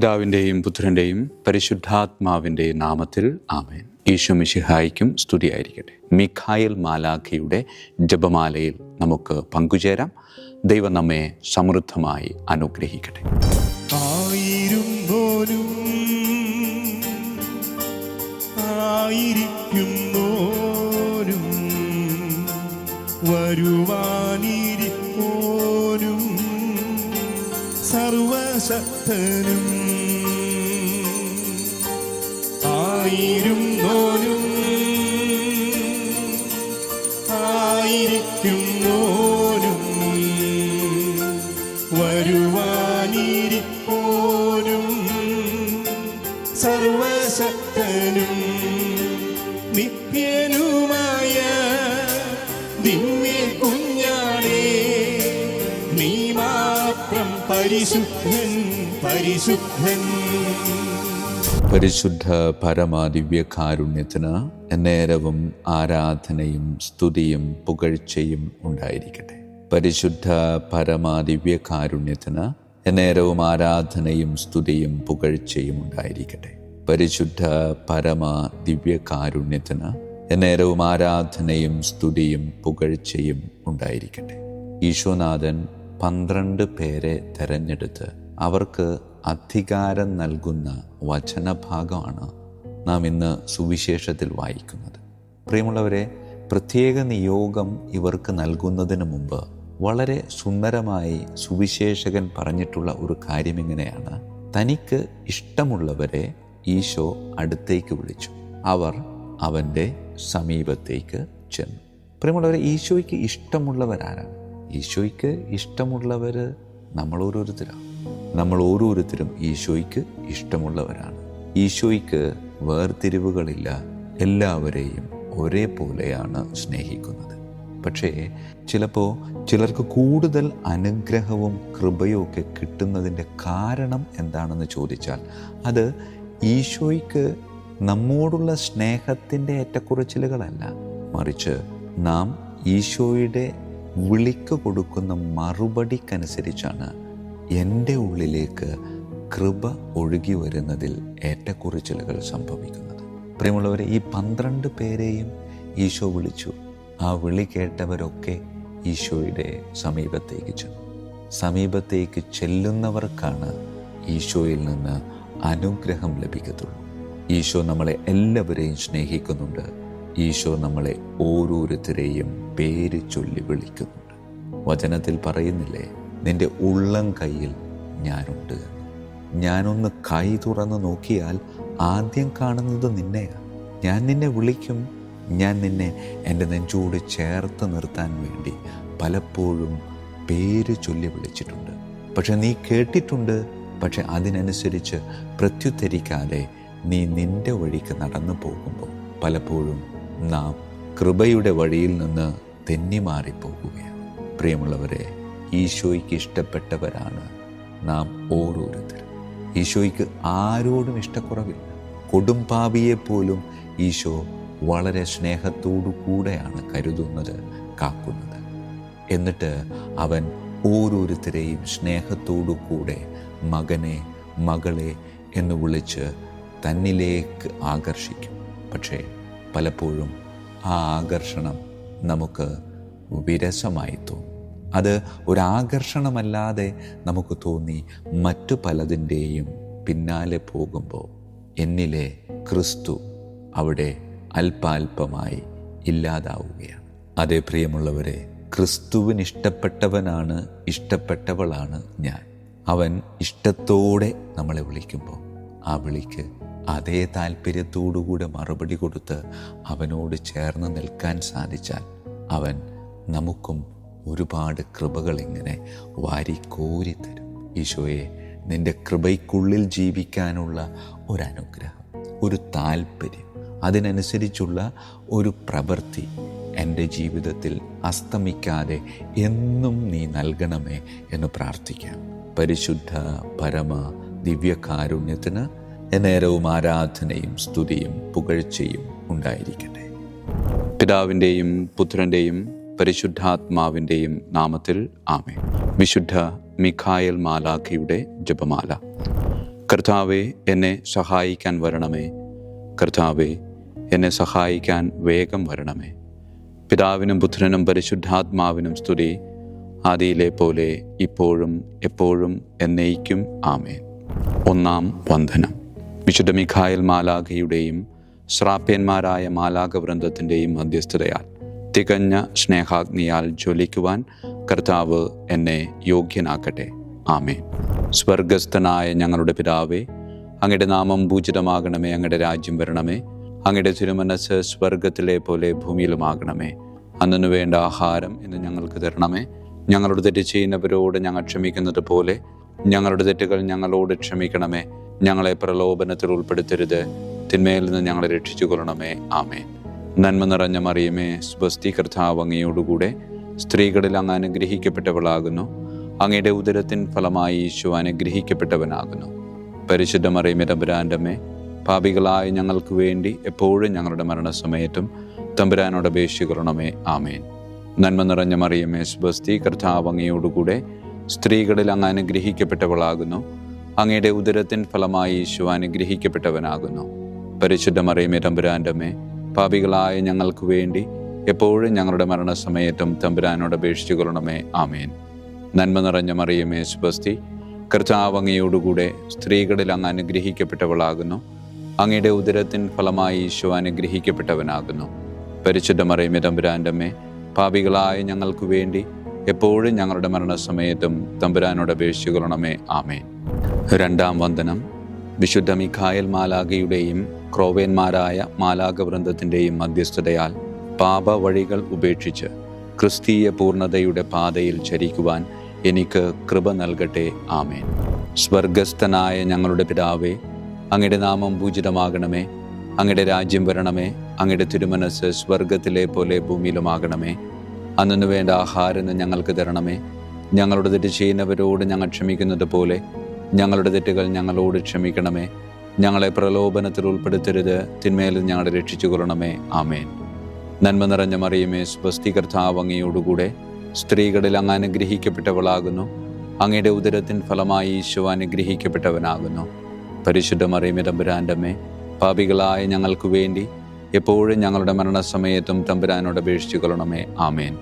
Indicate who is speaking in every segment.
Speaker 1: പിതാവിൻ്റെയും പുത്രൻ്റെയും പരിശുദ്ധാത്മാവിൻ്റെയും നാമത്തിൽ ആമേൻ. ഈശോ മിശിഹായ്ക്കും സ്തുതിയായിരിക്കട്ടെ. മിഖായേൽ മാലാഖയുടെ ജപമാലയിൽ നമുക്ക് പങ്കുചേരാം. ദൈവം നമ്മെ സമൃദ്ധമായി അനുഗ്രഹിക്കട്ടെ.
Speaker 2: ആയിരുന്നോനും ആയിരിക്കുന്നോനും വരുവാനിരിപ്പോനും സർവശക്തനും ആയിരുന്നോനും ആയിരിക്കുന്നോനും വരുവാനിരിപ്പോനും സർവശക്തനും നിത്യനുമായ ദിവ്യ കുഞ്ഞാണേ, നീ മാത്രം പരിശുദ്ധൻ പരിശുദ്ധൻ.
Speaker 3: പരിശുദ്ധ പരമദിവ്യകാരുണ്യത്തിന് എന്നേരവും ആരാധനയും സ്തുതിയും പുകഴ്ചയും ഉണ്ടായിരിക്കട്ടെ. പരിശുദ്ധ പരമദിവ്യകാരുണ്യത്തിന് എന്നേരവും ആരാധനയും സ്തുതിയും പുകഴ്ചയും ഉണ്ടായിരിക്കട്ടെ. പരിശുദ്ധ പരമദിവ്യകാരുണ്യത്തിന് എന്നേരവും ആരാധനയും സ്തുതിയും പുകഴ്ചയും ഉണ്ടായിരിക്കട്ടെ. ഈശോനാഥൻ 12 പേരെ തെരഞ്ഞെടുത്ത് അവർക്ക് അധികാരം നൽകുന്ന വചനഭാഗമാണ് നാം ഇന്ന് സുവിശേഷത്തിൽ വായിക്കുന്നത്. പ്രിയമുള്ളവരെ, പ്രത്യേക നിയോഗം ഇവർക്ക് നൽകുന്നതിന് മുമ്പ് വളരെ സുന്ദരമായി സുവിശേഷകൻ പറഞ്ഞിട്ടുള്ള ഒരു കാര്യം ഇങ്ങനെയാണ്: തനിക്ക് ഇഷ്ടമുള്ളവരെ ഈശോ അടുത്തേക്ക് വിളിച്ചു, അവർ അവൻ്റെ സമീപത്തേക്ക് ചെന്നു. പ്രിയമുള്ളവരെ, ഈശോയ്ക്ക് ഇഷ്ടമുള്ളവരാരാണ്? ഈശോയ്ക്ക് ഇഷ്ടമുള്ളവർ നമ്മൾ ഓരോരുത്തരും ഈശോയ്ക്ക് ഇഷ്ടമുള്ളവരാണ്. ഈശോയ്ക്ക് വേർതിരിവുകളില്ല, എല്ലാവരെയും ഒരേപോലെയാണ് സ്നേഹിക്കുന്നത്. പക്ഷേ ചിലപ്പോൾ ചിലർക്ക് കൂടുതൽ അനുഗ്രഹവും കൃപയും ഒക്കെ കിട്ടുന്നതിൻ്റെ കാരണം എന്താണെന്ന് ചോദിച്ചാൽ അത് ഈശോയ്ക്ക് നമ്മോടുള്ള സ്നേഹത്തിൻ്റെ ഏറ്റക്കുറച്ചിലുകളല്ല, മറിച്ച് നാം ഈശോയുടെ വിളിക്ക് കൊടുക്കുന്ന മറുപടിക്കനുസരിച്ചാണ് എൻ്റെ ഉള്ളിലേക്ക് കൃപ ഒഴുകി വരുന്നതിൽ ഏറ്റക്കുറച്ചിലുകൾ സംഭവിക്കുന്നത്. പ്രിയമുള്ളവരെ, ഈ 12 പേരെയും ഈശോ വിളിച്ചു. ആ വിളി കേട്ടവരൊക്കെ ഈശോയുടെ സമീപത്തേക്ക് ചെന്നു. സമീപത്തേക്ക് ചെല്ലുന്നവർക്കാണ് ഈശോയിൽ നിന്ന് അനുഗ്രഹം ലഭിക്കത്തുള്ളൂ. ഈശോ നമ്മളെ എല്ലാവരെയും സ്നേഹിക്കുന്നുണ്ട്. ഈശോ നമ്മളെ ഓരോരുത്തരെയും പേര് ചൊല്ലി വിളിക്കുന്നുണ്ട്. വചനത്തിൽ പറയുന്നില്ലേ, നിന്റെ ഉള്ളം കയ്യിൽ ഞാനുണ്ട്. ഞാനൊന്ന് കൈ തുറന്ന് നോക്കിയാൽ ആദ്യം കാണുന്നത് നിന്നെയാണ്. ഞാൻ നിന്നെ വിളിക്കും. ഞാൻ നിന്നെ എൻ്റെ നെഞ്ചോട് ചേർത്ത് നിർത്താൻ വേണ്ടി പലപ്പോഴും പേര് ചൊല്ലി വിളിച്ചിട്ടുണ്ട്. പക്ഷെ നീ കേട്ടിട്ടുണ്ട്, പക്ഷെ അതിനനുസരിച്ച് പ്രത്യുത്തരിക്കാതെ നീ നിൻ്റെ വഴിക്ക് നടന്നു പോകുമ്പോൾ പലപ്പോഴും നാം കൃപയുടെ വഴിയിൽ നിന്ന് തെന്നിമാറിപ്പോകുകയാണ്. പ്രിയമുള്ളവരെ, ഈശോയ്ക്ക് ഇഷ്ടപ്പെട്ടവരാണ് നാം ഓരോരുത്തരും. ഈശോയ്ക്ക് ആരോടും ഇഷ്ടക്കുറവില്ല. കൊടും പാപിയെപ്പോലും ഈശോ വളരെ സ്നേഹത്തോടു കൂടെയാണ് കരുതുന്നത്, കാക്കുന്നത്. എന്നിട്ട് അവൻ ഓരോരുത്തരെയും സ്നേഹത്തോടു കൂടെ മകനെ, മകളെ എന്ന് വിളിച്ച് തന്നിലേക്ക് ആകർഷിക്കും. പക്ഷേ പലപ്പോഴും ആ ആകർഷണം നമുക്ക് വിരസമായി തോന്നും. അത് ഒരാകർഷണമല്ലാതെ നമുക്ക് തോന്നി മറ്റു പലതിൻ്റെയും പിന്നാലെ പോകുമ്പോൾ എന്നിലെ ക്രിസ്തു അവിടെ അല്പാൽപമായി ഇല്ലാതാവുകയാണ്. അതേ പ്രിയമുള്ളവരെ, ക്രിസ്തുവിന് ഇഷ്ടപ്പെട്ടവനാണ്, ഇഷ്ടപ്പെട്ടവളാണ് ഞാൻ. അവൻ ഇഷ്ടത്തോടെ നമ്മളെ വിളിക്കുമ്പോൾ ആ വിളിക്ക് അതേ താല്പര്യത്തോടുകൂടെ മറുപടി കൊടുത്ത് അവനോട് ചേർന്ന് നിൽക്കാൻ സാധിച്ചാൽ അവൻ നമുക്കും ഒരുപാട് കൃപകൾ ഇങ്ങനെ വാരിക്കോരിത്തരും. ഈശോയെ, നിൻ്റെ കൃപയ്ക്കുള്ളിൽ ജീവിക്കാനുള്ള ഒരനുഗ്രഹം, ഒരു താല്പര്യം, അതിനനുസരിച്ചുള്ള ഒരു പ്രവൃത്തി എൻ്റെ ജീവിതത്തിൽ അസ്തമിക്കാതെ എന്നും നീ നൽകണമേ എന്ന് പ്രാർത്ഥിക്കാം. പരിശുദ്ധ പരമ ദിവ്യകാരുണ്യത്തിന് എന്നേരവും ആരാധനയും സ്തുതിയും പുകഴ്ചയും ഉണ്ടായിരിക്കട്ടെ.
Speaker 1: പിതാവിൻ്റെയും പുത്രൻ്റെയും പരിശുദ്ധാത്മാവിൻ്റെയും നാമത്തിൽ ആമേൻ. വിശുദ്ധ മിഖായേൽ മാലാഖയുടെ ജപമാല. കർത്താവെ, എന്നെ സഹായിക്കാൻ വരണമേ. കർത്താവെ, എന്നെ സഹായിക്കാൻ വേഗം വരണമേ. പിതാവിനും പുത്രനും പരിശുദ്ധാത്മാവിനും സ്തുതി, ആദിയിലെ പോലെ ഇപ്പോഴും എപ്പോഴും എന്നേക്കും ആമേൻ. ഒന്നാം വന്ദനം. വിശുദ്ധ മിഖായേൽ മാലാഖയുടെയും ശ്രാപ്യന്മാരായ മാലാഖവൃന്ദത്തിൻ്റെയും മധ്യസ്ഥതയാൽ തികഞ്ഞ സ്നേഹാഗ്നിയാൽ ജ്വലിക്കുവാൻ കർത്താവ് എന്നെ യോഗ്യനാക്കട്ടെ. ആമേൻ. സ്വർഗസ്ഥനായ ഞങ്ങളുടെ പിതാവേ, അങ്ങയുടെ നാമം പൂജിതമാകണമേ. അങ്ങയുടെ രാജ്യം വരണമേ. അങ്ങയുടെ തിരുമനസ്സ് സ്വർഗത്തിലെ പോലെ ഭൂമിയിലുമാകണമേ. അന്നു വേണ്ട ആഹാരം ഇന്ന് ഞങ്ങൾക്ക് തരണമേ. ഞങ്ങളുടെ തെറ്റ് ചെയ്യുന്നവരോട് ഞങ്ങൾ ക്ഷമിക്കുന്നത് പോലെ ഞങ്ങളുടെ തെറ്റുകൾ ഞങ്ങളോട് ക്ഷമിക്കണമേ. ഞങ്ങളെ പ്രലോഭനത്തിൽ ഉൾപ്പെടുത്തരുത്, തിന്മയിൽ നിന്ന് ഞങ്ങളെ രക്ഷിച്ചു കൊള്ളണമേ. ആമേൻ. നന്മ നിറഞ്ഞ മറിയമേ, സ്വസ്തി, കർത്താവ് അങ്ങയോടുകൂടെ സ്ത്രീകളിൽ അങ്ങ് അനുഗ്രഹിക്കപ്പെട്ടവളാകുന്നു. അങ്ങയുടെ ഉദരത്തിൻ ഫലമായി ഈശോ അനുഗ്രഹിക്കപ്പെട്ടവനാകുന്നു. പരിശുദ്ധ മറിയമേ, തമ്പുരാൻ്റെ അമ്മേ, പാപികളായ ഞങ്ങൾക്ക് വേണ്ടി എപ്പോഴും ഞങ്ങളുടെ മരണസമയത്തും തമ്പുരാനോട് അപേക്ഷിക്കണമേ. ആമേൻ. നന്മ നിറഞ്ഞ മറിയമേ, സ്വസ്തി, കർത്താവ് അങ്ങയോടുകൂടെ സ്ത്രീകളിൽ അങ്ങ് അനുഗ്രഹിക്കപ്പെട്ടവളാകുന്നു. അങ്ങയുടെ ഉദരത്തിൻ ഫലമായി ഈശോ അനുഗ്രഹിക്കപ്പെട്ടവനാകുന്നു. പരിശുദ്ധ മറിയമേ, തമ്പുരാൻ്റെ അമ്മേ, പാപികളായ ഞങ്ങൾക്ക് വേണ്ടി എപ്പോഴും ഞങ്ങളുടെ മരണസമയത്തും തമ്പുരാനോട് അപേക്ഷിച്ചുകൊള്ളണമേ. ആമേൻ. നന്മ നിറഞ്ഞ മറിയമേ, സ്വസ്തി, കർത്താവ് അങ്ങയോടുകൂടെ സ്ത്രീകളിൽ അങ്ങ് അനുഗ്രഹിക്കപ്പെട്ടവളാകുന്നു. അങ്ങയുടെ ഉദരത്തിൻ ഫലമായി ഈശോ അനുഗ്രഹിക്കപ്പെട്ടവനാകുന്നു. പരിശുദ്ധ മറിയമേ, തമ്പുരാൻ്റെ അമ്മേ, പാപികളായ ഞങ്ങൾക്ക് വേണ്ടി എപ്പോഴും ഞങ്ങളുടെ മരണസമയത്തും തമ്പുരാനോട് അപേക്ഷിച്ചുകൊള്ളണമേ. ആമേൻ. രണ്ടാം വന്ദനം. വിശുദ്ധ മിഖായേൽ മാലാഖയുടെയും ക്രോവേന്മാരായ മാലാഖവൃന്ദത്തിൻ്റെയും മധ്യസ്ഥതയാൽ പാപ വഴികൾ ഉപേക്ഷിച്ച് ക്രിസ്തീയ പൂർണ്ണതയുടെ പാതയിൽ ചരിക്കുവാൻ എനിക്ക് കൃപ നൽകട്ടെ. ആമേൻ. സ്വർഗസ്ഥനായ ഞങ്ങളുടെ പിതാവേ, അങ്ങയുടെ നാമം പൂജിതമാകണമേ. അങ്ങയുടെ രാജ്യം വരണമേ. അങ്ങയുടെ തിരുമനസ്സ് സ്വർഗത്തിലെ പോലെ ഭൂമിയിലുമാകണമേ. അന്നു വേണ്ട ആഹാരം ഞങ്ങൾക്ക് തരണമേ. ഞങ്ങളുടെ തെറ്റ് ചെയ്യുന്നവരോട് ഞങ്ങൾ ക്ഷമിക്കുന്നത് പോലെ ഞങ്ങളുടെ തെറ്റുകൾ ഞങ്ങളോട് ക്ഷമിക്കണമേ. ഞങ്ങളെ പ്രലോഭനത്തിൽ ഉൾപ്പെടുത്തരുത്, തിന്മയിൽ ഞങ്ങളെ രക്ഷിച്ചു കൊള്ളണമേ. ആമേൻ. നന്മ നിറഞ്ഞ മറിയമേ, സ്വസ്തി, കർത്താവ് അങ്ങയോടുകൂടെ സ്ത്രീകളിൽ അങ്ങ് അനുഗ്രഹിക്കപ്പെട്ടവളാകുന്നു. അങ്ങയുടെ ഉദരത്തിൻ ഫലമായി ഈശോ അനുഗ്രഹിക്കപ്പെട്ടവനാകുന്നു. പരിശുദ്ധ മറിയമേ, തമ്പുരാൻ്റെ അമ്മേ, പാപികളായ ഞങ്ങൾക്ക് വേണ്ടി എപ്പോഴും ഞങ്ങളുടെ മരണസമയത്തും തമ്പുരാനോട് അപേക്ഷിച്ചു കൊള്ളണമേ. ആമേൻ.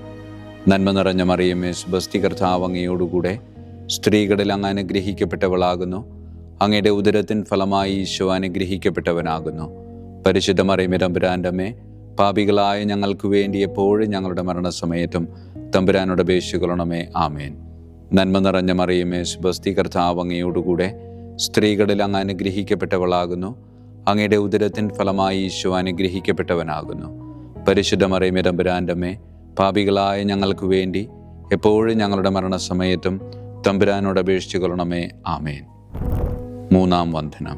Speaker 1: നന്മ നിറഞ്ഞ മറിയമേ, സ്വസ്തി, കർത്താവ് അങ്ങയോടുകൂടെ സ്ത്രീകളിൽ അങ്ങ് അനുഗ്രഹിക്കപ്പെട്ടവളാകുന്നു. അങ്ങയുടെ ഉദരത്തിൻ ഫലമായി ഈശോ അനുഗ്രഹിക്കപ്പെട്ടവനാകുന്നു. പരിശുദ്ധ മറിയമേ, തമ്പുരാൻ്റെ അമ്മേ, പാപികളായ ഞങ്ങൾക്ക് വേണ്ടി എപ്പോഴും ഞങ്ങളുടെ മരണസമയത്തും തമ്പുരാനോട് അപേക്ഷിച്ചു കൊള്ളണമേ. ആമേൻ. നന്മ നിറഞ്ഞ മറിയമേ, സ്വസ്തി, കർത്താവ് അങ്ങയോടുകൂടെ സ്ത്രീകളിൽ അങ്ങ് അനുഗ്രഹിക്കപ്പെട്ടവളാകുന്നു. അങ്ങയുടെ ഉദരത്തിൻ ഫലമായി ഈശോ അനുഗ്രഹിക്കപ്പെട്ടവനാകുന്നു. പരിശുദ്ധ മറിയമേ, തമ്പുരാൻ്റെ അമ്മേ, പാപികളായ ഞങ്ങൾക്ക് വേണ്ടി എപ്പോഴും ഞങ്ങളുടെ മരണസമയത്തും തമ്പുരാനോട് അപേക്ഷിച്ചു കൊള്ളണമേ. ആമേൻ. മൂന്നാം വന്ദനം.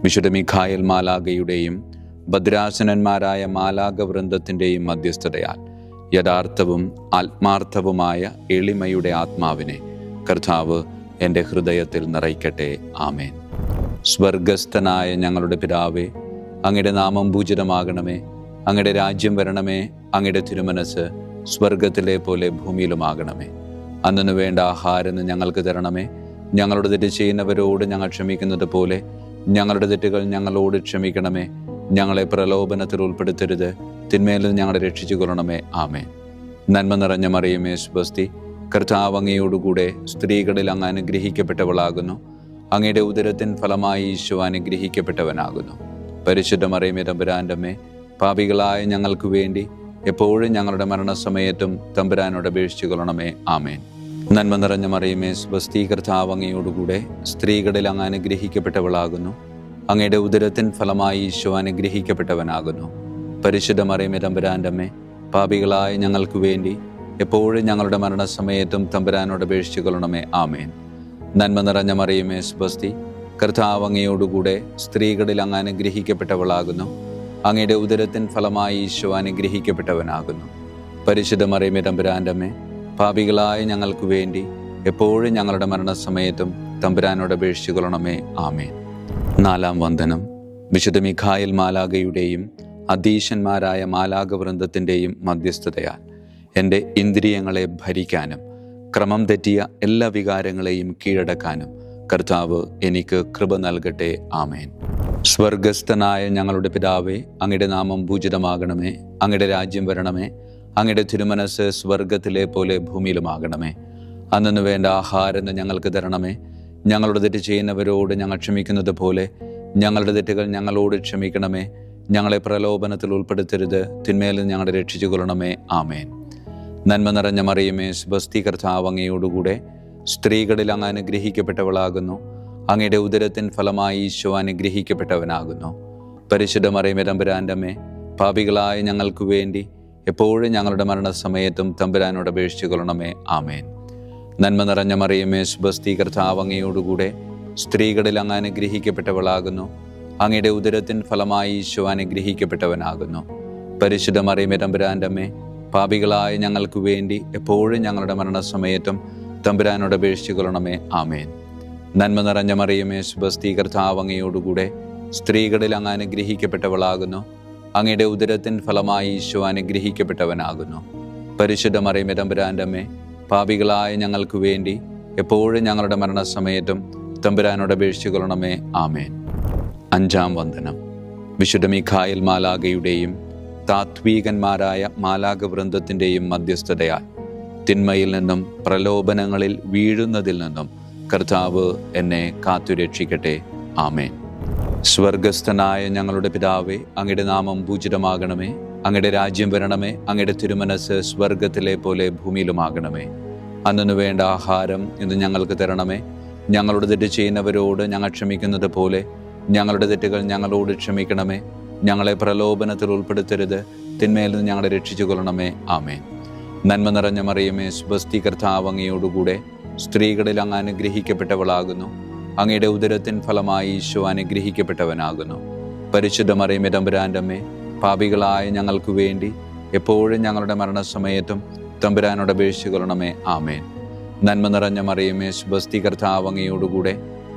Speaker 1: വിശുദ്ധ മിഖായേൽ മാലാഖയുടെയും ഭദ്രാസനന്മാരായ മാലാഖവൃന്ദത്തിൻ്റെയും മധ്യസ്ഥതയാൽ യഥാർത്ഥവും ആത്മാർത്ഥവുമായ എളിമയുടെ ആത്മാവിനെ കർത്താവ് എൻ്റെ ഹൃദയത്തിൽ നിറയ്ക്കട്ടെ. ആമേൻ. സ്വർഗസ്ഥനായ ഞങ്ങളുടെ പിതാവേ, അങ്ങയുടെ നാമം പൂജിതമാകണമേ. അങ്ങയുടെ രാജ്യം വരണമേ. അങ്ങയുടെ തിരുമനസ്സ് സ്വർഗത്തിലെ പോലെ ഭൂമിയിലുമാകണമേ. അന്നു വേണ്ട ആഹാരം ഞങ്ങൾക്ക് തരണമേ. ഞങ്ങളുടെ തെറ്റ് ചെയ്യുന്നവരോട് ഞങ്ങൾ ക്ഷമിക്കുന്നത് പോലെ ഞങ്ങളുടെ തെറ്റുകൾ ഞങ്ങളോട് ക്ഷമിക്കണമേ. ഞങ്ങളെ പ്രലോഭനത്തിൽ ഉൾപ്പെടുത്തരുത്, തിന്മയിൽ നിന്ന് ഞങ്ങളെ രക്ഷിച്ചു കൊള്ളണമേ. ആമേൻ. നന്മ നിറഞ്ഞ മറിയമേ, സ്വസ്തി, കർത്താവ് അങ്ങയോടുകൂടെ സ്ത്രീകളിൽ അങ്ങ് അനുഗ്രഹിക്കപ്പെട്ടവളാകുന്നു. അങ്ങയുടെ ഉദരത്തിൻ ഫലമായി ഈശോ അനുഗ്രഹിക്കപ്പെട്ടവനാകുന്നു. പരിശുദ്ധ മറിയമേ, തമ്പുരാൻ്റെ അമ്മേ, പാപികളായ ഞങ്ങൾക്ക് വേണ്ടി എപ്പോഴും ഞങ്ങളുടെ മരണസമയത്തും തമ്പുരാനോട് അപേക്ഷിച്ചു കൊള്ളണമേ. ആമേൻ. നന്മ നിറഞ്ഞ മറിയമേ, സ്വസ്തി, കർത്താവ് അങ്ങയോടുകൂടെ സ്ത്രീകളിൽ അങ്ങ് അനുഗ്രഹിക്കപ്പെട്ടവളാകുന്നു. അങ്ങയുടെ ഉദരത്തിൻ ഫലമായി ഈശോ അനുഗ്രഹിക്കപ്പെട്ടവനാകുന്നു. പരിശുദ്ധ മറിയമേ, തമ്പുരാൻ്റെ അമ്മേ, പാപികളായ ഞങ്ങൾക്ക് വേണ്ടി എപ്പോഴും ഞങ്ങളുടെ മരണസമയത്തും തമ്പുരാനോട് അപേക്ഷിച്ചു കൊള്ളണമേ. ആമേൻ. നന്മ നിറഞ്ഞ മറിയമേ, സ്വസ്തി, കർത്താവ് അങ്ങയോടുകൂടെ സ്ത്രീകളിൽ അങ്ങ് അനുഗ്രഹിക്കപ്പെട്ടവളാകുന്നു. അങ്ങയുടെ ഉദരത്തിൻ ഫലമായി ഈശോ അനുഗ്രഹിക്കപ്പെട്ടവനാകുന്നു. പരിശുദ്ധ മറിയമേ, തമ്പുരാൻ്റെ അമ്മേ, പാപികളായ ഞങ്ങൾക്ക് വേണ്ടി എപ്പോഴും ഞങ്ങളുടെ മരണസമയത്തും തമ്പുരാനോട് അപേക്ഷിച്ചു കൊള്ളണമേ. ആമേൻ. നാലാം വന്ദനം. വിശുദ്ധ മിഖായേൽ മാലാഖയുടെയും അധീശന്മാരായ മാലാഖവൃന്ദത്തിൻ്റെയും മധ്യസ്ഥതയാൽ എൻ്റെ ഇന്ദ്രിയങ്ങളെ ഭരിക്കാനും ക്രമം തെറ്റിയ എല്ലാ വികാരങ്ങളെയും കീഴടക്കാനും കർത്താവ് എനിക്ക് കൃപ നൽകട്ടെ. ആമേൻ. സ്വർഗസ്ഥനായ ഞങ്ങളുടെ പിതാവേ, അങ്ങയുടെ നാമം പൂജിതമാകണമേ. അങ്ങയുടെ രാജ്യം വരണമേ. അങ്ങയുടെ തിരുമനസ് സ്വർഗത്തിലെ പോലെ ഭൂമിയിലുമാകണമേ. അന്നു വേണ്ട ആഹാരം ഞങ്ങൾക്ക് തരണമേ. ഞങ്ങളുടെ തെറ്റ് ചെയ്യുന്നവരോട് ഞങ്ങൾ ക്ഷമിക്കുന്നത് പോലെ ഞങ്ങളുടെ തെറ്റുകൾ ഞങ്ങളോട് ക്ഷമിക്കണമേ. ഞങ്ങളെ പ്രലോഭനത്തിൽ ഉൾപ്പെടുത്തരുത്, തിന്മയിൽ ഞങ്ങളെ രക്ഷിച്ചു കൊള്ളണമേ. ആമേൻ. നന്മ നിറഞ്ഞ മറിയമേ, സ്വസ്തി, കർത്താവ് അങ്ങയോടുകൂടെ സ്ത്രീകളിൽ അങ്ങ് അനുഗ്രഹിക്കപ്പെട്ടവളാകുന്നു. അങ്ങയുടെ ഉദരത്തിൻ ഫലമായി ഈശോ അനുഗ്രഹിക്കപ്പെട്ടവനാകുന്നു. പരിശുദ്ധ മറിയമേ, തമ്പുരാൻ്റെ അമ്മേ, പാപികളായ ഞങ്ങൾക്ക് വേണ്ടി എപ്പോഴും ഞങ്ങളുടെ മരണസമയത്തും തമ്പുരാനോട് അപേക്ഷിച്ചു കൊള്ളണമേ. ആമേൻ. നന്മ നിറഞ്ഞ മറിയമേ, സ്വസ്തി, കർത്താവ് അങ്ങയോടുകൂടെ സ്ത്രീകളിൽ അങ്ങ് അനുഗ്രഹിക്കപ്പെട്ടവളാകുന്നു. അങ്ങയുടെ ഉദരത്തിൻ ഫലമായി ഈശോ അനുഗ്രഹിക്കപ്പെട്ടവനാകുന്നു. പരിശുദ്ധ മറിയമേ, തമ്പുരാൻ്റെ അമ്മേ, പാപികളായ ഞങ്ങൾക്ക് വേണ്ടി എപ്പോഴും ഞങ്ങളുടെ മരണസമയത്തും തമ്പുരാനോട് അപേക്ഷിച്ചു കൊള്ളണമേ. ആമേൻ. നന്മ നിറഞ്ഞ മറിയമേ, സ്വസ്തി, കർത്താവ് അങ്ങയോടുകൂടെ സ്ത്രീകളിൽ അങ്ങ് അനുഗ്രഹിക്കപ്പെട്ടവളാകുന്നു. അങ്ങയുടെ ഉദരത്തിൻ ഫലമായി ഈശോ അനുഗ്രഹിക്കപ്പെട്ടവനാകുന്നു. പരിശുദ്ധ മറിയമേ, തമ്പുരാൻ്റെ അമ്മേ, പാപികളായ ഞങ്ങൾക്ക് വേണ്ടി എപ്പോഴും ഞങ്ങളുടെ മരണസമയത്തും തമ്പുരാനോട് അപേക്ഷിച്ചു കൊള്ളണമേ. ആമേൻ. അഞ്ചാം വന്ദനം. വിശുദ്ധ മിഖായേൽ മാലാഖയുടെയും താത്വീകന്മാരായ മാലാഖ വൃന്ദത്തിൻ്റെയും മധ്യസ്ഥതയാൽ തിന്മയിൽ നിന്നും പ്രലോഭനങ്ങളിൽ വീഴുന്നതിൽ നിന്നും കർത്താവ് എന്നെ കാത്തുരക്ഷിക്കട്ടെ. ആമേൻ. സ്വർഗസ്ഥനായ ഞങ്ങളുടെ പിതാവേ, അങ്ങയുടെ നാമം പൂജിതമാകണമേ. അങ്ങയുടെ രാജ്യം വരണമേ. അങ്ങയുടെ തിരുമനസ് സ്വർഗത്തിലെ പോലെ ഭൂമിയിലുമാകണമേ. അന്നു വേണ്ട ആഹാരം ഇന്ന് ഞങ്ങൾക്ക് തരണമേ. ഞങ്ങളുടെ തെറ്റ് ചെയ്യുന്നവരോട് ഞങ്ങൾ ക്ഷമിക്കുന്നത് പോലെ ഞങ്ങളുടെ തെറ്റുകൾ ഞങ്ങളോട് ക്ഷമിക്കണമേ. ഞങ്ങളെ പ്രലോഭനത്തിൽ ഉൾപ്പെടുത്തരുത്, തിന്മയിൽ നിന്ന് ഞങ്ങളെ രക്ഷിച്ചു കൊള്ളണമേ. ആമേൻ. നന്മ നിറഞ്ഞ മറിയമേ, സ്വസ്തി, കർത്താവ് അങ്ങയോടുകൂടെ സ്ത്രീകളിൽ അങ്ങ് അനുഗ്രഹിക്കപ്പെട്ടവളാകുന്നു. അങ്ങയുടെ ഉദരത്തിൻ ഫലമായി ഈശോ അനുഗ്രഹിക്കപ്പെട്ടവനാകുന്നു. പരിശുദ്ധ മറിയമേ, തമ്പുരാൻ്റെ അമ്മേ, പാപികളായ ഞങ്ങൾക്ക് വേണ്ടി എപ്പോഴും ഞങ്ങളുടെ മരണസമയത്തും തമ്പുരാനോട് അപേക്ഷിച്ചു കൊള്ളണമേ. ആമേൻ. നന്മ നിറഞ്ഞ മറിയമേ, സ്വസ്തി, കർത്താവ് അങ്ങയോടുകൂടെ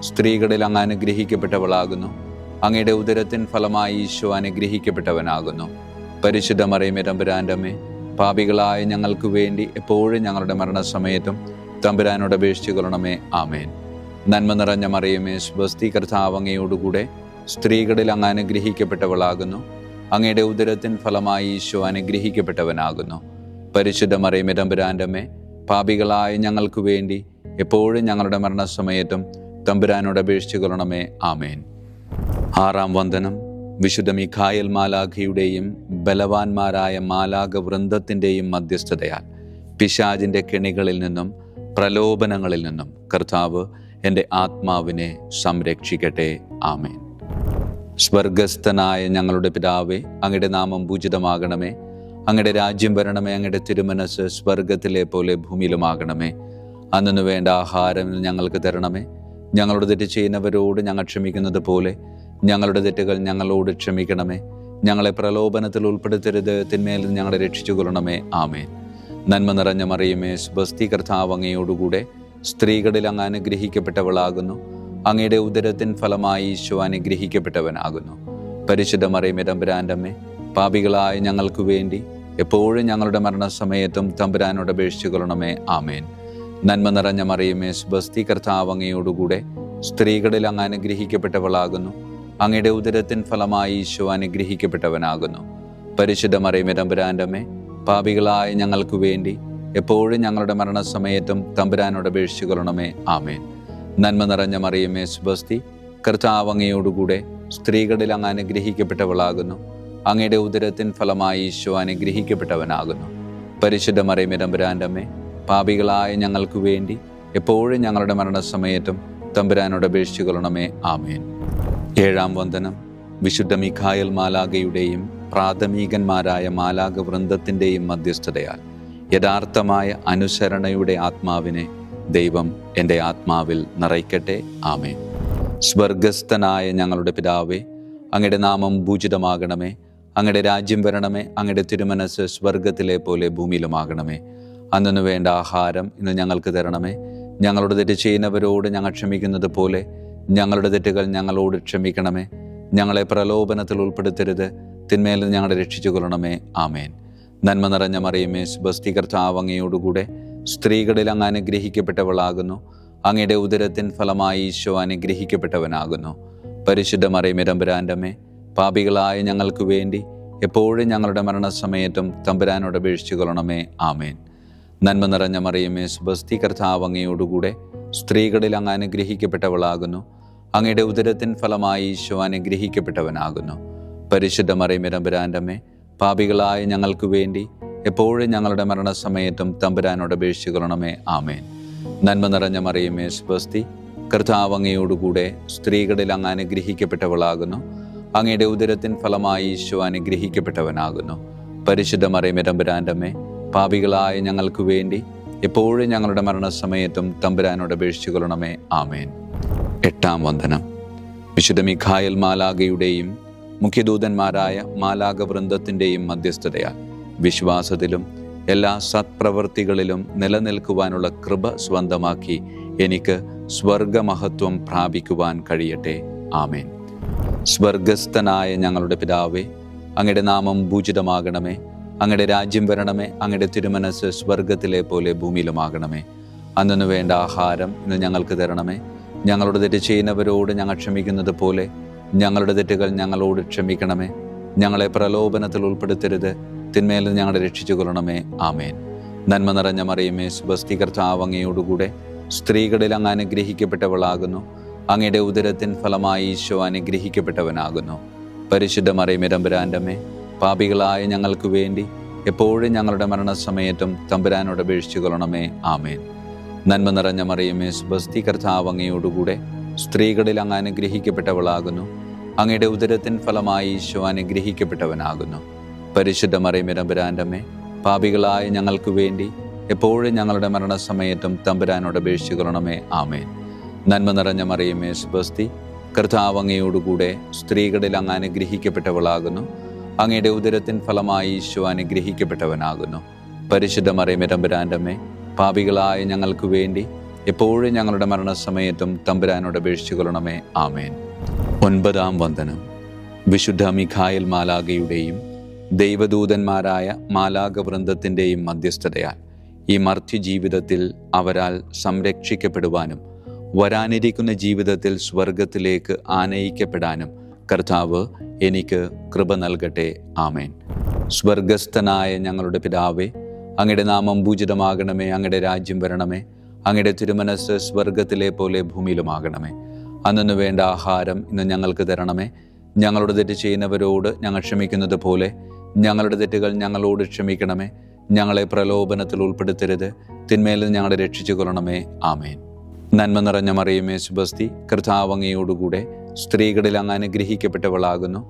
Speaker 1: സ്ത്രീകളിൽ അങ്ങ് അനുഗ്രഹിക്കപ്പെട്ടവളാകുന്നു. അങ്ങയുടെ ഉദരത്തിൻ ഫലമായി ഈശോ അനുഗ്രഹിക്കപ്പെട്ടവനാകുന്നു. പരിശുദ്ധ മറിയമേ, തമ്പുരാൻ്റെ അമ്മേ, പാപികളായ ഞങ്ങൾക്ക് വേണ്ടി എപ്പോഴും ഞങ്ങളുടെ മരണസമയത്തും തമ്പുരാനോട് അപേക്ഷിച്ചു കൊള്ളണമേ. ആമേൻ. നന്മ നിറഞ്ഞ മറിയമേ, സ്വസ്തി, കർത്താവ് അങ്ങയോടുകൂടെ സ്ത്രീകളിൽ അങ്ങ് അനുഗ്രഹിക്കപ്പെട്ടവളാകുന്നു. അങ്ങയുടെ ഉദരത്തിൻ ഫലമായി ഈശോ അനുഗ്രഹിക്കപ്പെട്ടവനാകുന്നു. പരിശുദ്ധ മറിയമേ, തമ്പുരാൻ്റെ അമ്മേ, പാപികളായ ഞങ്ങൾക്ക് വേണ്ടി എപ്പോഴും ഞങ്ങളുടെ മരണസമയത്തും തമ്പുരാനോട് അപേക്ഷിച്ചു കൊള്ളണമേ. ആമേൻ. ആറാം വന്ദനം. വിശുദ്ധ മിഖായേൽ മാലാഖയുടെയും ബലവാന്മാരായ മാലാഖ വൃന്ദത്തിൻ്റെയും മധ്യസ്ഥതയാൽ പിശാചിൻ്റെ കെണികളിൽ നിന്നും പ്രലോഭനങ്ങളിൽ നിന്നും കർത്താവ് എൻ്റെ ആത്മാവിനെ സംരക്ഷിക്കട്ടെ. ആമേൻ. സ്വർഗസ്ഥനായ ഞങ്ങളുടെ പിതാവേ, അങ്ങയുടെ നാമം പൂജിതമാകണമേ. അങ്ങയുടെ രാജ്യം വരണമേ. അങ്ങയുടെ തിരുമനസ് സ്വർഗത്തിലെ പോലെ ഭൂമിയിലുമാകണമേ. അന്നു വേണ്ട ആഹാരം ഞങ്ങൾക്ക് തരണമേ. ഞങ്ങളുടെ തെറ്റ് ചെയ്യുന്നവരോട് ഞങ്ങൾ ക്ഷമിക്കുന്നത് പോലെ ഞങ്ങളുടെ തെറ്റുകൾ ഞങ്ങളോട് ക്ഷമിക്കണമേ. ഞങ്ങളെ പ്രലോഭനത്തിൽ ഉൾപ്പെടുത്തരുത്, തിന്മയിൽ നിന്ന് ഞങ്ങളെ രക്ഷിച്ചു കൊള്ളണമേ. ആമേൻ. നന്മ നിറഞ്ഞ മറിയമേ, സ്വസ്തി, കർത്താവ് അങ്ങയോടുകൂടെ സ്ത്രീകളിൽ അങ്ങ് അനുഗ്രഹിക്കപ്പെട്ടവളാകുന്നു. അങ്ങയുടെ ഉദരത്തിൻ ഫലമായി ഈശോ അനുഗ്രഹിക്കപ്പെട്ടവനാകുന്നു. പരിശുദ്ധ മറിയമേ, തമ്പുരാൻ്റെ അമ്മേ, പാപികളായ ഞങ്ങൾക്ക് വേണ്ടി എപ്പോഴും ഞങ്ങളുടെ മരണസമയത്തും തമ്പുരാനോട് അപേക്ഷിച്ചു കൊള്ളണമേ. ആമേൻ. നന്മ നിറഞ്ഞ മറിയമേ, സ്വസ്തി, കർത്താവ് അങ്ങയോടുകൂടെ സ്ത്രീകളിൽ അങ്ങ് അനുഗ്രഹിക്കപ്പെട്ടവളാകുന്നു. അങ്ങയുടെ ഉദരത്തിൻ ഫലമായി ഈശോ അനുഗ്രഹിക്കപ്പെട്ടവനാകുന്നു. പരിശുദ്ധ മറിയമേ, തമ്പുരാൻ്റെ അമ്മേ, പാപികളായ ഞങ്ങൾക്ക് വേണ്ടി എപ്പോഴും ഞങ്ങളുടെ മരണസമയത്തും തമ്പുരാനോട് അപേക്ഷിച്ചു കൊള്ളണമേ. ആമേൻ. നന്മ നിറഞ്ഞ മറിയമേ, സ്വസ്തി, കർത്താവ് അങ്ങയോടുകൂടെ സ്ത്രീകളിൽ അങ്ങ് അനുഗ്രഹിക്കപ്പെട്ടവളാകുന്നു. അങ്ങയുടെ ഉദരത്തിൻ ഫലമായി ഈശോ അനുഗ്രഹിക്കപ്പെട്ടവനാകുന്നു. പരിശുദ്ധ മറിയമേ, തമ്പുരാൻ്റെ അമ്മേ, പാപികളായ ഞങ്ങൾക്ക് വേണ്ടി എപ്പോഴും ഞങ്ങളുടെ മരണസമയത്തും തമ്പുരാനോട് അപേക്ഷിച്ചു കൊള്ളണമേ. ആമേൻ. ഏഴാം വന്ദനം. വിശുദ്ധ മിഖായേൽ മാലാഖയുടെയും പ്രാഥമികന്മാരായ മാലാഖ വൃന്ദത്തിൻ്റെയും മധ്യസ്ഥതയാൽ യഥാർത്ഥമായ അനുസരണയുടെ ആത്മാവിനെ ദൈവം എൻ്റെ ആത്മാവിൽ നിറയ്ക്കട്ടെ. ആമേൻ. സ്വർഗസ്ഥനായ ഞങ്ങളുടെ പിതാവേ, അങ്ങയുടെ നാമം പൂജിതമാകണമേ. അങ്ങയുടെ രാജ്യം വരണമേ. അങ്ങയുടെ തിരുമനസ് സ്വർഗത്തിലെ പോലെ ഭൂമിയിലുമാകണമേ. അന്നു വേണ്ട ആഹാരം ഇന്ന് ഞങ്ങൾക്ക് തരണമേ. ഞങ്ങളുടെ തെറ്റ് ചെയ്യുന്നവരോട് ഞങ്ങൾ ക്ഷമിക്കുന്നത് പോലെ ഞങ്ങളുടെ തെറ്റുകൾ ഞങ്ങളോട് ക്ഷമിക്കണമേ. ഞങ്ങളെ പ്രലോഭനത്തിൽ ഉൾപ്പെടുത്തരുത്, തിന്മയിൽ നിന്ന് ഞങ്ങളെ രക്ഷിച്ചു കൊള്ളണമേ. ആമേൻ. നന്മ നിറഞ്ഞ മറിയമേ, സ്വസ്തി, കർത്താവ് അങ്ങയോടുകൂടെ സ്ത്രീകളിൽ അങ്ങ് അനുഗ്രഹിക്കപ്പെട്ടവളാകുന്നു. അങ്ങയുടെ ഉദരത്തിൻ ഫലമായി ഈശോ അനുഗ്രഹിക്കപ്പെട്ടവനാകുന്നു. പരിശുദ്ധ മറിയമേ തമ്പുരാൻ്റെ അമ്മേ, പാപികളായ ഞങ്ങൾക്ക് വേണ്ടി എപ്പോഴും ഞങ്ങളുടെ മരണസമയത്തും തമ്പുരാനോട് അപേക്ഷിച്ചു കൊള്ളണമേ. ആമേൻ. നന്മ നിറഞ്ഞ മറിയമേ സുബസ്തി, കർത്താവ് അങ്ങയോടുകൂടെ സ്ത്രീകളിൽ അങ്ങ് അനുഗ്രഹിക്കപ്പെട്ടവളാകുന്നു. അങ്ങയുടെ ഉദരത്തിൻ ഫലമായി ഈശോ അനുഗ്രഹിക്കപ്പെട്ടവനാകുന്നു. പരിശുദ്ധ മറിയമേ തമ്പുരാൻ്റെ അമ്മേ, പാപികളായ ഞങ്ങൾക്ക് വേണ്ടി എപ്പോഴും ഞങ്ങളുടെ മരണസമയത്തും തമ്പുരാനോട് അപേക്ഷിച്ചു കൊള്ളണമേ. ആമേൻ. നന്മ നിറഞ്ഞ മറിയമേ സുബസ്തി, കർത്താവ് അങ്ങയോടുകൂടെ സ്ത്രീകളിൽ അങ്ങ് അനുഗ്രഹിക്കപ്പെട്ടവളാകുന്നു. അങ്ങയുടെ ഉദരത്തിൻ ഫലമായി ഈശോ അനുഗ്രഹിക്കപ്പെട്ടവനാകുന്നു. പരിശുദ്ധ മറിയമേ തമ്പുരാൻ്റെ അമ്മേ, പാപികളായ ഞങ്ങൾക്ക് വേണ്ടി എപ്പോഴും ഞങ്ങളുടെ മരണസമയത്തും തമ്പുരാനോട് അപേക്ഷിച്ചു കൊള്ളണമേ. ആമേൻ. 8-ാം വന്ദനം. വിശുദ്ധ മിഖായേൽ മാലാഖയുടെയും മുഖ്യദൂതന്മാരായ മാലാഖ വൃന്ദത്തിൻ്റെയും മധ്യസ്ഥതയാൽ വിശ്വാസത്തിലും എല്ലാ സത്പ്രവൃത്തികളിലും നിലനിൽക്കുവാനുള്ള കൃപ സ്വന്തമാക്കി എനിക്ക് സ്വർഗമഹത്വം പ്രാപിക്കുവാൻ കഴിയട്ടെ. ആമേൻ. സ്വർഗസ്ഥനായ ഞങ്ങളുടെ പിതാവേ, അങ്ങയുടെ നാമം പൂജിതമാകണമേ. അങ്ങയുടെ രാജ്യം വരണമേ. അങ്ങയുടെ തിരുമനസ് സ്വർഗത്തിലെ പോലെ ഭൂമിയിലുമാകണമേ. അന്നു വേണ്ട ആഹാരം ഇന്ന് ഞങ്ങൾക്ക് തരണമേ. ഞങ്ങളുടെ തെറ്റ് ചെയ്യുന്നവരോട് ഞങ്ങൾ ക്ഷമിക്കുന്നത് പോലെ ഞങ്ങളുടെ തെറ്റുകൾ ഞങ്ങളോട് ക്ഷമിക്കണമേ. ഞങ്ങളെ പ്രലോഭനത്തിൽ ഉൾപ്പെടുത്തരുത്, തിന്മയിൽ ഞങ്ങളെ രക്ഷിച്ചു കൊള്ളണമേ. ആമേൻ. നന്മ നിറഞ്ഞ മറിയമേ സുബസ്തി, കർത്താവ് അങ്ങയോടുകൂടെ സ്ത്രീകളിൽ അങ്ങ് അനുഗ്രഹിക്കപ്പെട്ടവളാകുന്നു. അങ്ങയുടെ ഉദരത്തിൻ ഫലമായി ഈശോ അനുഗ്രഹിക്കപ്പെട്ടവനാകുന്നു. പരിശുദ്ധ മറിയമേ തമ്പുരാൻ്റെ അമ്മേ, പാപികളായ ഞങ്ങൾക്ക് വേണ്ടി എപ്പോഴും ഞങ്ങളുടെ മരണസമയത്തും തമ്പുരാനോട് അപേക്ഷിച്ചു കൊള്ളണമേ. ആമേൻ. നന്മ നിറഞ്ഞ മറിയമേ സുബസ്തി, കർത്താവ് അങ്ങയോടുകൂടെ സ്ത്രീകളിൽ അങ്ങ് അനുഗ്രഹിക്കപ്പെട്ടവളാകുന്നു. അങ്ങയുടെ ഉദരത്തിൻ ഫലമായി ഈശോ അനുഗ്രഹിക്കപ്പെട്ടവനാകുന്നു. പരിശുദ്ധ മറിയമേ തമ്പുരാൻ്റെ അമ്മേ, പാപികളായ ഞങ്ങൾക്ക് വേണ്ടി എപ്പോഴും ഞങ്ങളുടെ മരണസമയത്തും തമ്പുരാനോട് അപേക്ഷിച്ചു കൊള്ളണമേ. ആമേൻ. നന്മ നിറഞ്ഞ മറിയമേ സുബസ്തി, കർത്താവ് അങ്ങയോടുകൂടെ സ്ത്രീകളിൽ അങ്ങ് അനുഗ്രഹിക്കപ്പെട്ടവളാകുന്നു. അങ്ങയുടെ ഉദരത്തിൻ ഫലമായി ഈശോ അനുഗ്രഹിക്കപ്പെട്ടവനാകുന്നു. പരിശുദ്ധ മറിയമേ തമ്പുരാൻ്റെ അമ്മേ, പാപികളായ ഞങ്ങൾക്ക് വേണ്ടി എപ്പോഴും ഞങ്ങളുടെ മരണസമയത്തും തമ്പുരാനോട് അപേക്ഷിച്ചു കൊള്ളണമേ. ആമേൻ. 9-ാം വന്ദനം. വിശുദ്ധ മിഖായേൽ മാലാഖയുടെയും ദൈവദൂതന്മാരായ മാലാഖ വൃന്ദത്തിൻ്റെയും മധ്യസ്ഥതയാൽ ഈ മർത്യ ജീവിതത്തിൽ അവരാൽ സംരക്ഷിക്കപ്പെടുവാനും വരാനിരിക്കുന്ന ജീവിതത്തിൽ സ്വർഗത്തിലേക്ക് ആനയിക്കപ്പെടാനും കർത്താവ് എനിക്ക് കൃപ നൽകട്ടെ. ആമേൻ. സ്വർഗസ്ഥനായ ഞങ്ങളുടെ പിതാവേ, അങ്ങയുടെ നാമം പൂജിതമാകണമേ. അങ്ങയുടെ രാജ്യം വരണമേ. അങ്ങയുടെ തിരുമനസ് സ്വർഗത്തിലെ പോലെ ഭൂമിയിലുമാകണമേ. അന്നു വേണ്ട ആഹാരം ഇന്ന് ഞങ്ങൾക്ക് തരണമേ. ഞങ്ങളുടെ തെറ്റ് ചെയ്യുന്നവരോട് ഞങ്ങൾ ക്ഷമിക്കുന്നത് പോലെ ഞങ്ങളുടെ തെറ്റുകൾ ഞങ്ങളോട് ക്ഷമിക്കണമേ. ഞങ്ങളെ പ്രലോഭനത്തിൽ ഉൾപ്പെടുത്തരുത്, തിന്മയിൽ ഞങ്ങളെ രക്ഷിച്ചു കൊള്ളണമേ. ആമേൻ. നന്മ നിറഞ്ഞ മറിയമേ സുബസ്തി, കർത്താവ് അങ്ങയോടുകൂടെ സ്ത്രീകളിൽ അങ്ങ് അനുഗ്രഹിക്കപ്പെട്ടവളാകുന്നു.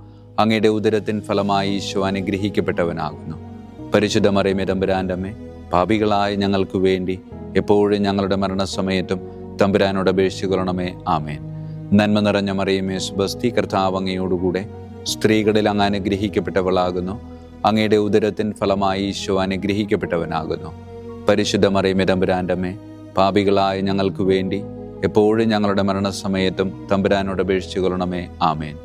Speaker 1: അങ്ങയുടെ ഉദരത്തിൻ ഫലമായി ഈശോ അനുഗ്രഹിക്കപ്പെട്ടവനാകുന്നു. പരിശുദ്ധ മറിയമേ തമ്പുരാൻ്റെ അമ്മേ, പാപികളായ ഞങ്ങൾക്ക് വേണ്ടി എപ്പോഴും ഞങ്ങളുടെ മരണസമയത്തും തമ്പുരാനോട് അപേക്ഷിച്ചു കൊള്ളണമേ. ആമേൻ. നന്മ നിറഞ്ഞ മറിയമേ സുബസ്തി, കർത്താവ് അങ്ങയോടുകൂടെ സ്ത്രീകളിൽ അങ്ങ് അനുഗ്രഹിക്കപ്പെട്ടവളാകുന്നു. അങ്ങയുടെ ഉദരത്തിൻ ഫലമായി ഈശോ അനുഗ്രഹിക്കപ്പെട്ടവനാകുന്നു. പരിശുദ്ധ മറിയമേ തമ്പുരാൻ്റെ അമ്മേ, പാപികളായ ഞങ്ങൾക്ക് വേണ്ടി എപ്പോഴും ഞങ്ങളുടെ മരണസമയത്തും തമ്പുരാനോട് അപേക്ഷിച്ചു കൊള്ളണമേ. ആമേൻ.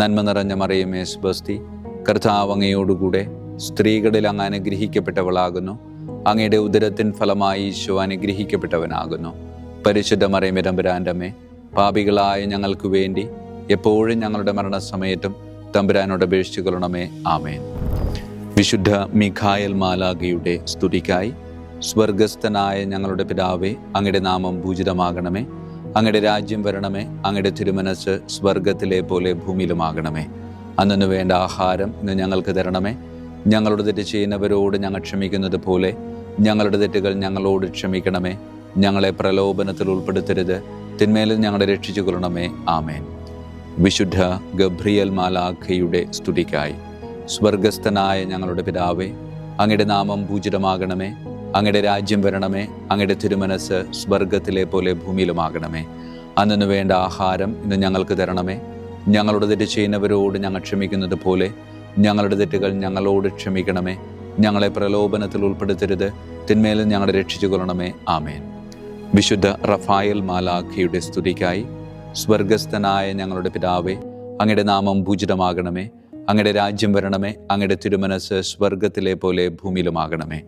Speaker 1: നന്മ നിറഞ്ഞ മറിയമേ സുബസ്തി, കർത്താവ് അങ്ങയോടുകൂടെ സ്ത്രീകളിൽ അങ്ങ് അനുഗ്രഹിക്കപ്പെട്ടവളാകുന്നു. അങ്ങയുടെ ഉദരത്തിൻ ഫലമായി ഈശോ അനുഗ്രഹിക്കപ്പെട്ടവനാകുന്നു. പരിശുദ്ധ മറിയമേ തമ്പുരാൻ്റെ അമ്മേ, പാപികളായ ഞങ്ങൾക്ക് വേണ്ടി എപ്പോഴും ഞങ്ങളുടെ മരണസമയത്തും തമ്പുരാനോട് അപേക്ഷിച്ചു കൊള്ളണമേ. ആമേൻ. വിശുദ്ധ മിഖായേൽ മാലാഖയുടെ സ്തുതിക്കായി സ്വർഗസ്ഥനായ ഞങ്ങളുടെ പിതാവേ, അങ്ങയുടെ നാമം പൂജിതമാകണമേ. അങ്ങയുടെ രാജ്യം വരണമേ. അങ്ങയുടെ തിരുമനസ് സ്വർഗത്തിലെ പോലെ ഭൂമിയിലുമാകണമേ. അന്നു വേണ്ട ആഹാരം ഇന്ന് ഞങ്ങൾക്ക് തരണമേ. ഞങ്ങളുടെ തെറ്റ് ചെയ്യുന്നവരോട് ഞങ്ങൾ ക്ഷമിക്കുന്നത് പോലെ ഞങ്ങളുടെ തെറ്റുകൾ ഞങ്ങളോട് ക്ഷമിക്കണമേ. ഞങ്ങളെ പ്രലോഭനത്തിൽ ഉൾപ്പെടുത്തരുത്, തിന്മയിൽ ഞങ്ങളെ രക്ഷിച്ചു കൊള്ളണമേ. ആമേൻ. വിശുദ്ധ ഗബ്രിയേൽ മാലാഖയുടെ സ്തുതിക്കായി സ്വർഗസ്ഥനായ ഞങ്ങളുടെ പിതാവേ, അങ്ങയുടെ നാമം പൂജിതമാകണമേ. അങ്ങയുടെ രാജ്യം വരണമേ. അങ്ങയുടെ തിരുമനസ് സ്വർഗത്തിലെ പോലെ ഭൂമിയിലുമാകണമേ. അന്നു വേണ്ട ആഹാരം ഇന്ന് ഞങ്ങൾക്ക് തരണമേ. ഞങ്ങളുടെ തെറ്റ് ചെയ്യുന്നവരോട് ഞങ്ങൾ ക്ഷമിക്കുന്നത് പോലെ ഞങ്ങളുടെ തെറ്റുകൾ ഞങ്ങളോട് ക്ഷമിക്കണമേ. ഞങ്ങളെ പ്രലോഭനത്തിൽ ഉൾപ്പെടുത്തരുത്, തിന്മയിൽ ഞങ്ങളെ രക്ഷിച്ചു കൊള്ളണമേ. ആമേൻ. വിശുദ്ധ റഫായേൽ മാലാഖയുടെ സ്തുതിക്കായി സ്വർഗസ്ഥനായ ഞങ്ങളുടെ പിതാവേ, അങ്ങയുടെ നാമം പൂജിതമാകണമേ. അങ്ങയുടെ രാജ്യം വരണമേ. അങ്ങയുടെ തിരുമനസ് സ്വർഗത്തിലെ പോലെ ഭൂമിയിലുമാകണമേ.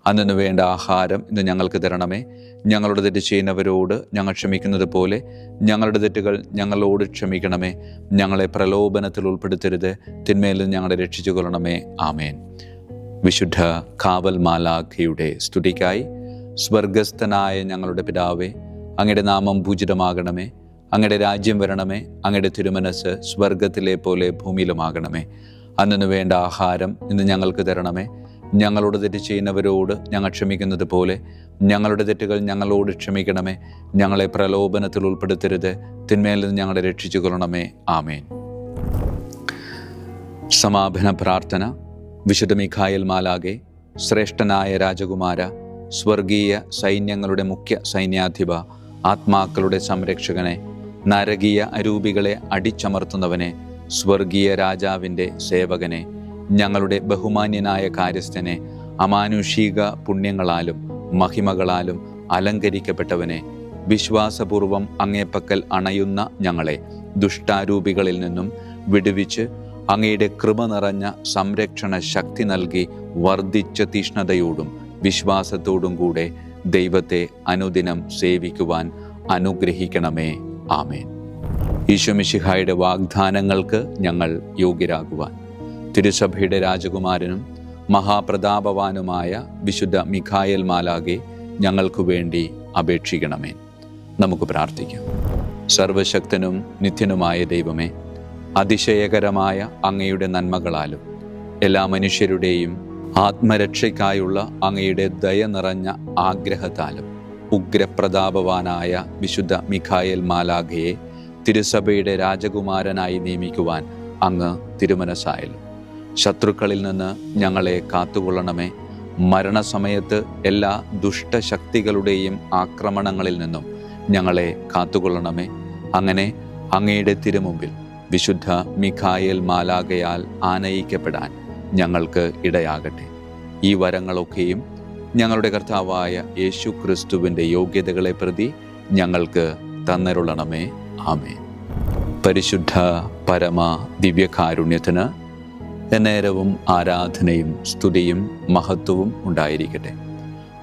Speaker 1: അന്നു വേണ്ട ആഹാരം ഇന്ന് ഞങ്ങൾക്ക് തരണമേ. ഞങ്ങളുടെ തെറ്റ് ചെയ്യുന്നവരോട് ഞങ്ങൾ ക്ഷമിക്കുന്നത് പോലെ ഞങ്ങളുടെ തെറ്റുകൾ ഞങ്ങളോട് ക്ഷമിക്കണമേ. ഞങ്ങളെ പ്രലോഭനത്തിൽ ഉൾപ്പെടുത്തരുത്, തിന്മയിൽ നിന്ന് ഞങ്ങളെ രക്ഷിച്ചു കൊള്ളണമേ. ആമേൻ. വിശുദ്ധ കാവൽ മാലാഖയുടെ സ്തുതിക്കായി. സ്വർഗസ്ഥനായ ഞങ്ങളുടെ പിതാവേ, അങ്ങയുടെ നാമം പൂജിതമാകണമേ. അങ്ങയുടെ രാജ്യം വരണമേ. അങ്ങയുടെ തിരുമനസ് സ്വർഗത്തിലെ പോലെ ഭൂമിയിലുമാകണമേ. അന്നു വേണ്ട ആഹാരം ഇന്ന് ഞങ്ങൾക്ക് തരണമേ. ഞങ്ങളോട് തെറ്റ് ചെയ്യുന്നവരോട് ഞങ്ങൾ ക്ഷമിക്കുന്നത് പോലെ ഞങ്ങളുടെ തെറ്റുകൾ ഞങ്ങളോട് ക്ഷമിക്കണമേ. ഞങ്ങളെ പ്രലോഭനത്തിൽ ഉൾപ്പെടുത്തരുത്, തിന്മയിൽ നിന്ന് ഞങ്ങളെ രക്ഷിച്ചു കൊള്ളണമേ. ആമേൻ. സമാപന പ്രാർത്ഥന. വിശുദ്ധ മിഖായേൽ മാലാഖേ, ശ്രേഷ്ഠനായ രാജകുമാര, സ്വർഗീയ സൈന്യങ്ങളുടെ മുഖ്യ സൈന്യാധിപ, ആത്മാക്കളുടെ സംരക്ഷകനെ, നരകീയ അരൂപികളെ അടിച്ചമർത്തുന്നവനെ, സ്വർഗീയ രാജാവിൻ്റെ സേവകനെ, ഞങ്ങളുടെ ബഹുമാന്യനായ കാര്യസ്ഥനെ, അമാനുഷിക പുണ്യങ്ങളാലും മഹിമകളാലും അലങ്കരിക്കപ്പെട്ടവനെ, വിശ്വാസപൂർവം അങ്ങേപ്പക്കൽ അണയുന്ന ഞങ്ങളെ ദുഷ്ടാരൂപികളിൽ നിന്നും വിടുവിച്ച് അങ്ങയുടെ കൃപ നിറഞ്ഞ സംരക്ഷണ ശക്തി നൽകി വർദ്ധിച്ച തീഷ്ണതയോടും വിശ്വാസത്തോടും കൂടെ ദൈവത്തെ അനുദിനം സേവിക്കുവാൻ അനുഗ്രഹിക്കണമേ. ആമേൻ. ഈശോ മിശിഹായുടെ വാഗ്ദാനങ്ങൾക്ക് ഞങ്ങൾ യോഗ്യരാകുവാൻ തിരുസഭയുടെ രാജകുമാരനും മഹാപ്രതാപവാനുമായ വിശുദ്ധ മിഖായേൽ മാലാഖേ, ഞങ്ങൾക്ക് വേണ്ടി അപേക്ഷിക്കണമേ. നമുക്ക് പ്രാർത്ഥിക്കാം. സർവശക്തനും നിത്യനുമായ ദൈവമേ, അതിശയകരമായ അങ്ങയുടെ നന്മകളാലും എല്ലാ മനുഷ്യരുടെയും ആത്മരക്ഷയ്ക്കായുള്ള അങ്ങയുടെ ദയ നിറഞ്ഞ ആഗ്രഹത്താലും ഉഗ്രപ്രതാപവാനായ വിശുദ്ധ മിഖായേൽ മാലാഖയെ തിരുസഭയുടെ രാജകുമാരനായി നിയമിക്കുവാൻ അങ്ങ് തിരുമനസ്സായല്ലോ. ശത്രുക്കളിൽ നിന്ന് ഞങ്ങളെ കാത്തുകൊള്ളണമേ. മരണസമയത്ത് എല്ലാ ദുഷ്ടശക്തികളുടെയും ആക്രമണങ്ങളിൽ നിന്നും ഞങ്ങളെ കാത്തുകൊള്ളണമേ. അങ്ങനെ അങ്ങയുടെ തിരുമുമ്പിൽ വിശുദ്ധ മിഖായേൽ മാലാഖയാൽ ആനയിക്കപ്പെടാൻ ഞങ്ങൾക്ക് ഇടയാകട്ടെ. ഈ വരങ്ങളൊക്കെയും ഞങ്ങളുടെ കർത്താവായ യേശു ക്രിസ്തുവിൻ്റെ യോഗ്യതകളെ പ്രതി ഞങ്ങൾക്ക് തന്നരുളണമേ. ആമേൻ. പരിശുദ്ധ പരമ ദിവ്യകാരുണ്യത്തിന് എന്നേരവും ആരാധനയും സ്തുതിയും മഹത്വവും ഉണ്ടായിരിക്കട്ടെ.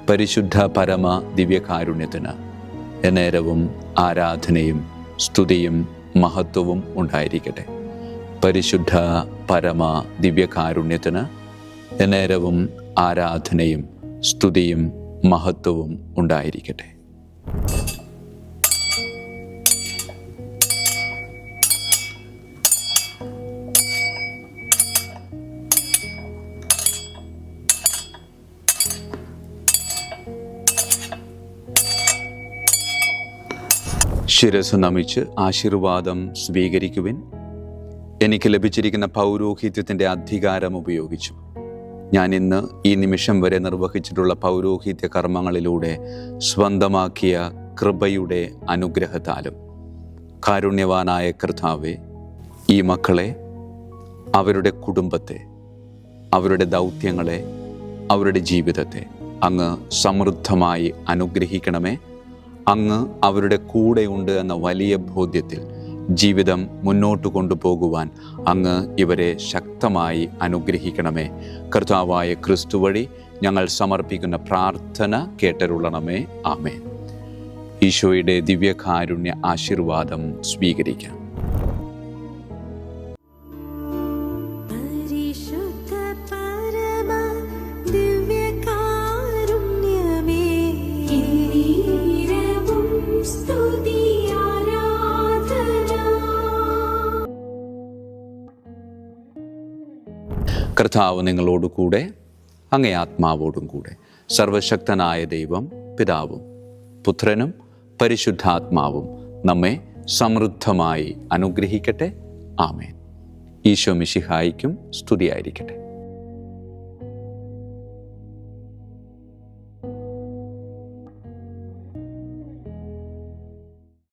Speaker 1: പരിശുദ്ധ പരമ ദിവ്യകാരുണ്യത്തിന് എന്നേരവും ആരാധനയും സ്തുതിയും മഹത്വവും ഉണ്ടായിരിക്കട്ടെ. പരിശുദ്ധ പരമ ദിവ്യകാരുണ്യത്തിന് എന്നേരവും ആരാധനയും സ്തുതിയും മഹത്വവും ഉണ്ടായിരിക്കട്ടെ. ശിരസ് നമിച്ച് ആശീർവാദം സ്വീകരിക്കുവിൻ. എനിക്ക് ലഭിച്ചിരിക്കുന്ന പൗരോഹിത്യത്തിൻ്റെ അധികാരം ഉപയോഗിച്ചു ഞാൻ ഇന്ന് ഈ നിമിഷം വരെ നിർവഹിച്ചിട്ടുള്ള പൗരോഹിത്യ കർമ്മങ്ങളിലൂടെ സ്വന്തമാക്കിയ കൃപയുടെ അനുഗ്രഹത്താലും കാരുണ്യവാനായ കർത്താവേ, ഈ മക്കളെ, അവരുടെ കുടുംബത്തെ, അവരുടെ ദൗത്യങ്ങളെ, അവരുടെ ജീവിതത്തെ അങ്ങ് സമൃദ്ധമായി അനുഗ്രഹിക്കണമേ. അങ്ങ് അവരുടെ കൂടെയുണ്ട് എന്ന വലിയ ബോധ്യത്തിൽ ജീവിതം മുന്നോട്ട് കൊണ്ടുപോകുവാൻ അങ്ങ് ഇവരെ ശക്തമായി അനുഗ്രഹിക്കണമേ. കർത്താവായ ക്രിസ്തു വഴി ഞങ്ങൾ സമർപ്പിക്കുന്ന പ്രാർത്ഥന കേട്ടരുളണമേ. ആമേൻ. ഈശോയുടെ ദിവ്യകാരുണ്യ ആശീർവാദം സ്വീകരിക്കാം. കർത്താവ് നിങ്ങളോട് കൂടെ, അങ്ങേ ആത്മാവോടും കൂടെ. സർവശക്തനായ ദൈവം പിതാവും പുത്രനും പരിശുദ്ധാത്മാവും നമ്മെ സമൃദ്ധമായി അനുഗ്രഹിക്കട്ടെ. ആമേൻ. ഈശോ മിശിഹായിക്കും സ്തുതിയായിരിക്കട്ടെ.